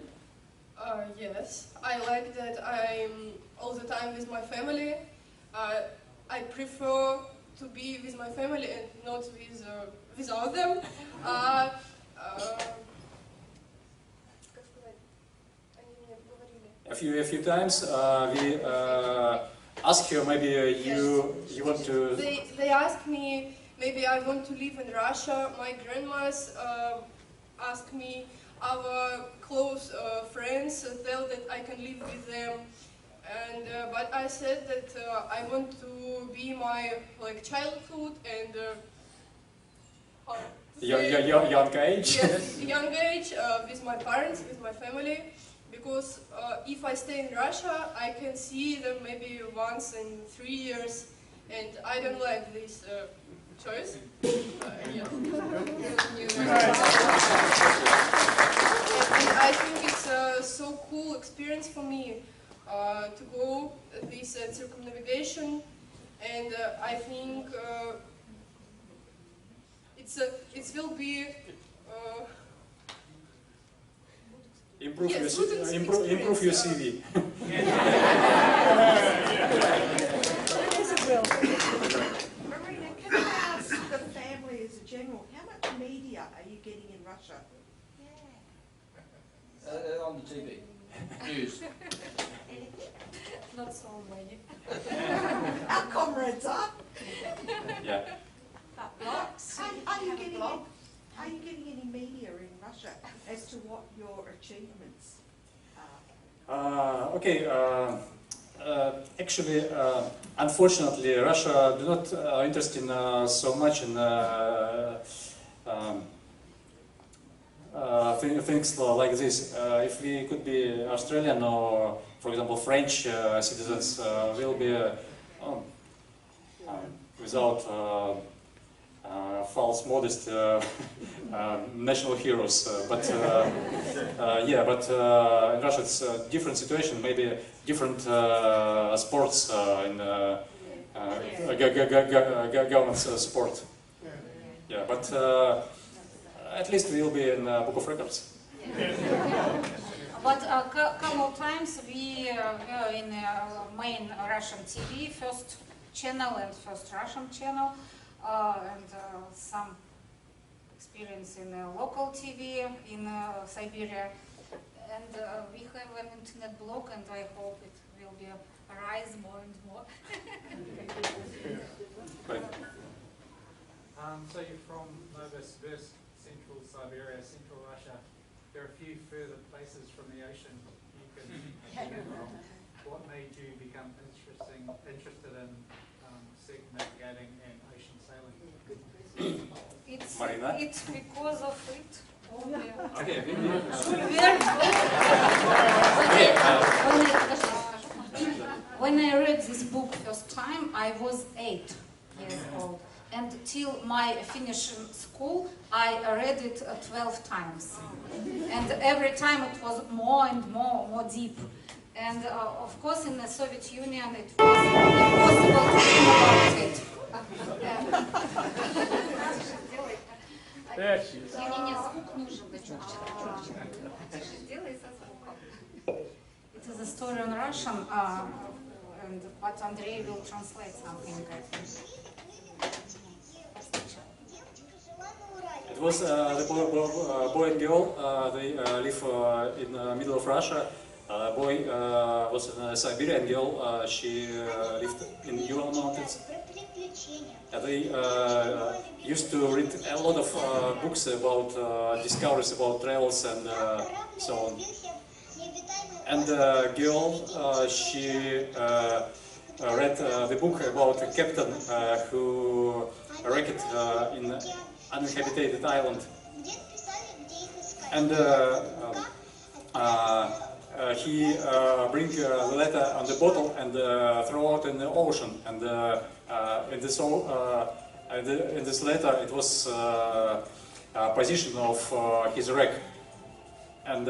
Yes, I like that I'm all the time with my family. I prefer to be with my family and not without them. few times. We asked her maybe you want to. They asked me maybe I want to live in Russia. My grandmas asked me, our close friends tell that I can live with them, and but I said that I want to be my childhood and Young age. Yes, young age with my parents, with my family, because if I stay in Russia, I can see them maybe once in 3 years, and I don't like this choice. Yeah. And I think it's a so cool experience for me to go this circumnavigation, and I think it will be improve yes, improve your CV. Marina, can I ask the family as a general, how much media are you getting in Russia? On the TV. News. Not so many. Our comrades are. Yeah. Are you getting any media in Russia as to what your achievements are? Okay. Actually, unfortunately, Russia do not interested in so much in things like this. If we could be Australian or, for example, French citizens, will be without false modest national heroes. But yeah, but in Russia it's a different situation. Maybe different sports in government support. Yeah, but at least we'll be in Book of Records. But a couple of times we were in main Russian TV, first channel and first Russian channel, and some experience in local TV in Siberia. And we have an internet blog, and I hope it will be rise more and more. So you're from Novosibirsk, Central Siberia, Central Russia. There are a few further places from the ocean you can share from. What made you become interested in circumnavigating and ocean sailing? Marina? It's because of it. Oh, yeah. Okay. When I read this book first time, I was 8 years old. And till my finishing school, I read it 12 times. And every time it was more and more deep. And of course in the Soviet Union it was impossible to think about it. It is a story in Russian, but Andrey will translate something, I think. It was the boy and girl. They live in the middle of Russia. Boy was in Siberia, and girl she lived in Ural Mountains. They used to read a lot of books about discoveries about travels and so on. And the girl she read the book about a captain who wrecked in uninhabited island, and he bring the letter on the bottle and throw out in the ocean. And in this letter, it was position of his wreck, and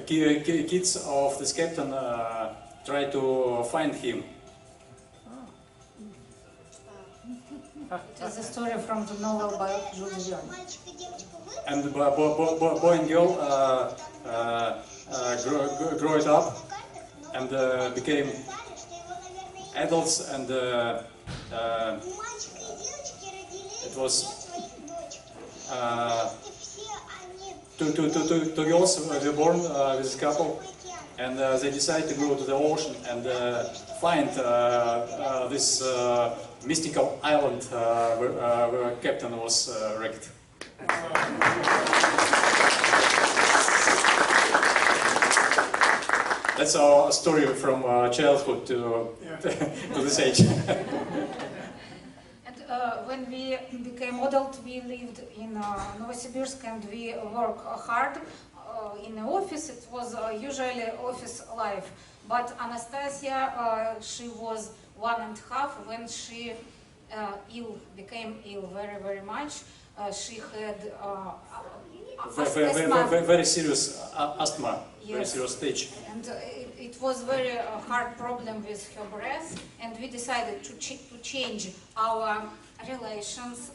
kids of this captain try to find him. It is a story from the novel by Jules Verne. And the boy and girl grew it up and became adults, and it was two girls were born with this couple, and they decided to go to the ocean and find this mystical island where Captain was wrecked. That's our story from childhood to this age. And when we became adult, we lived in Novosibirsk and we worked hard in the office. It was usually office life. But Anastasia, she was 1.5 when she became ill very, very much. She had very serious asthma, yes. very serious stage. And it was very hard problem with her breath, and we decided to change our relations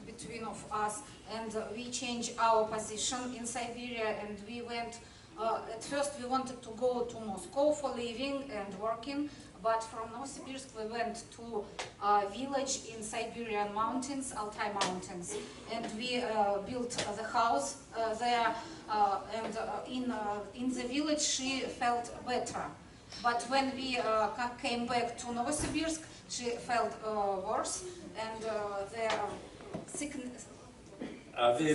between of us, and we changed our position in Siberia, and we went, at first we wanted to go to Moscow for living and working, but from Novosibirsk we went to a village in Siberian mountains, Altai mountains, and we built the house there, and in the village she felt better. But when we came back to Novosibirsk, she felt worse, and the sickness. We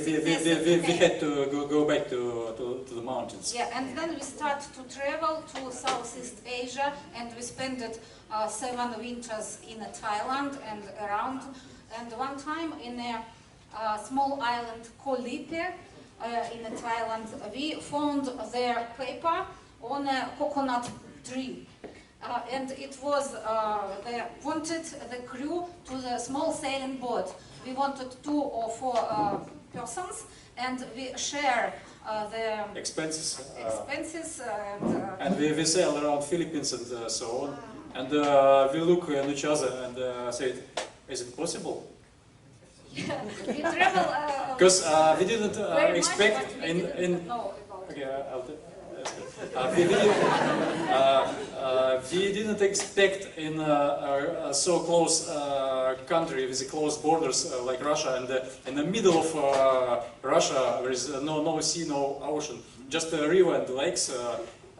had to go back to the mountains. Yeah, and then we started to travel to Southeast Asia, and we spent 7 winters in Thailand and around. And one time in a small island called Lipe in Thailand, we found their paper on a coconut tree. And it was, they wanted the crew to the small sailing boat. We wanted 2 or 4 persons, and we share the expenses. And we sail around Philippines and so on. And we look at each other and said, "Is it possible?" Yeah, we travel. Because we didn't expect we didn't expect in a so close country with the close borders like Russia, and in the middle of Russia there is no sea, no ocean, just a river and lakes.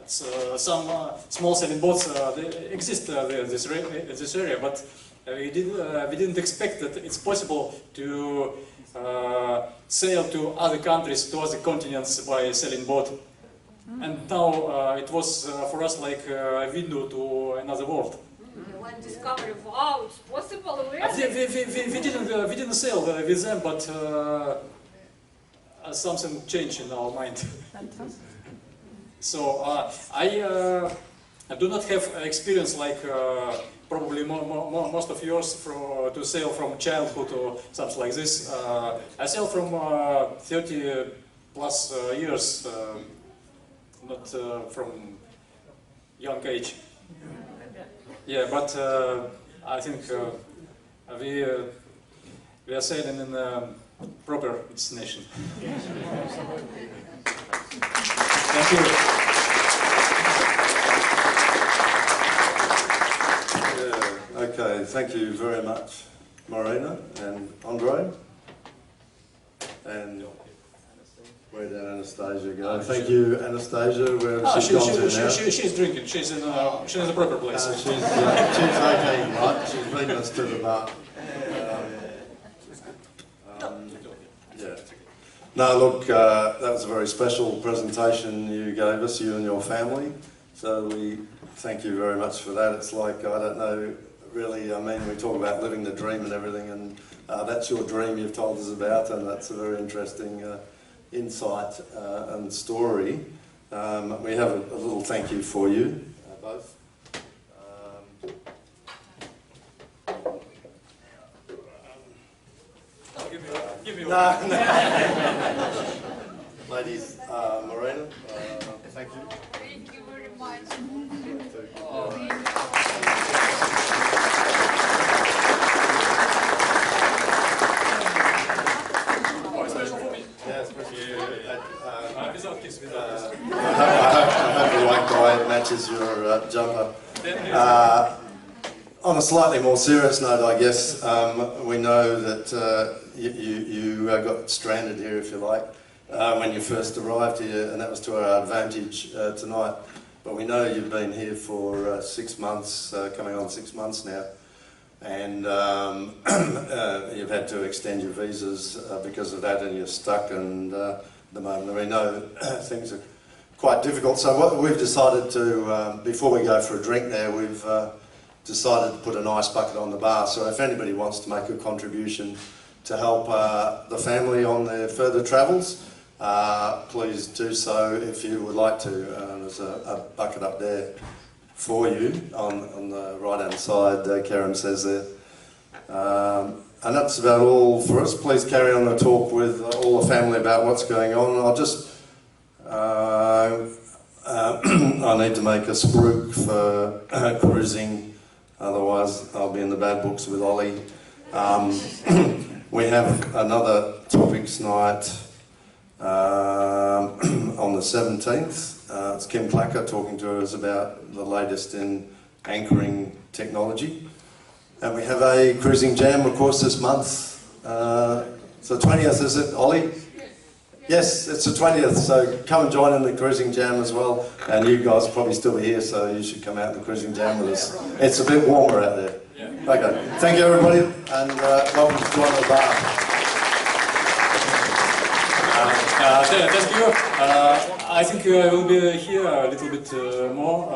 Some small sailing boats they exist this area, but we didn't expect that it's possible to sail to other countries, to other continents by sailing boat. And now it was for us like a window to another world. When discovery, wow, it's possible. We didn't sail with them, but something changed in our mind. So I do not have experience like probably most of yours to sail from childhood or something like this. I sail from 30 plus years. Not from young age. Yeah, but I think we are sailing in a proper destination. Thank you. Yeah, okay, thank you very much, Marina and Andrey. And where did Anastasia go? Thank you, Anastasia. Where has she gone to now? She's drinking. She's in a proper place. She's okay, right? She's leading us to the bar. Yeah. No, look, that was a very special presentation you gave us, you and your family. So we thank you very much for that. It's like, I don't know, really, I mean, we talk about living the dream and everything, and that's your dream you've told us about, and that's a very interesting insight and story. We have a little thank you for you, both. Give me no. Ladies, Marina, thank you. Thank you very much. I hope you like the way it matches your jumper. On a slightly more serious note, I guess, we know that you got stranded here, if you like, when you first arrived here, and that was to our advantage tonight. but we know you've been here for 6 months, coming on 6 months now, and you've had to extend your visas because of that, and you're stuck, and at the moment we know things are quite difficult. So what we've decided to, before we go for a drink there, we've decided to put an ice bucket on the bar. So if anybody wants to make a contribution to help the family on their further travels, please do so if you would like to. There's a bucket up there for you on the right hand side, Karen says there. And that's about all for us. Please carry on the talk with all the family about what's going on. I'll just I need to make a spruik for cruising, otherwise I'll be in the bad books with Ollie. We have another topics night on the 17th. It's Kim Clacker talking to us about the latest in anchoring technology. And we have a cruising jam, of course, this month. So 20th, is it, Ollie? Yes, it's the 20th, so come and join in the cruising jam as well. And you guys will probably still be here, so you should come out in the cruising jam with us. It's a bit warmer out there. Okay, thank you everybody, and welcome to join the bar. Thank you. I think I will be here a little bit more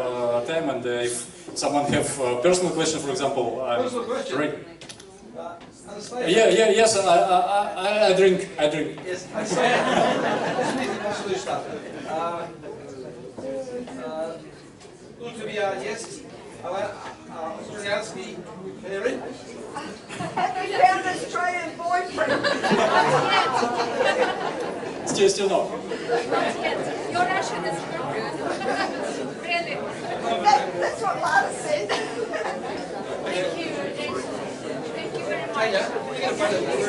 time, and if someone have a personal question, for example, I'm ready. Yes, I drink. Yes, I say, absolutely stuff. Good to be yes. Australianski, Harry. Have you found an Australian boyfriend? Still no. Your Russian is very good. Really. That's what Lada said. Thank you. Thank you very much.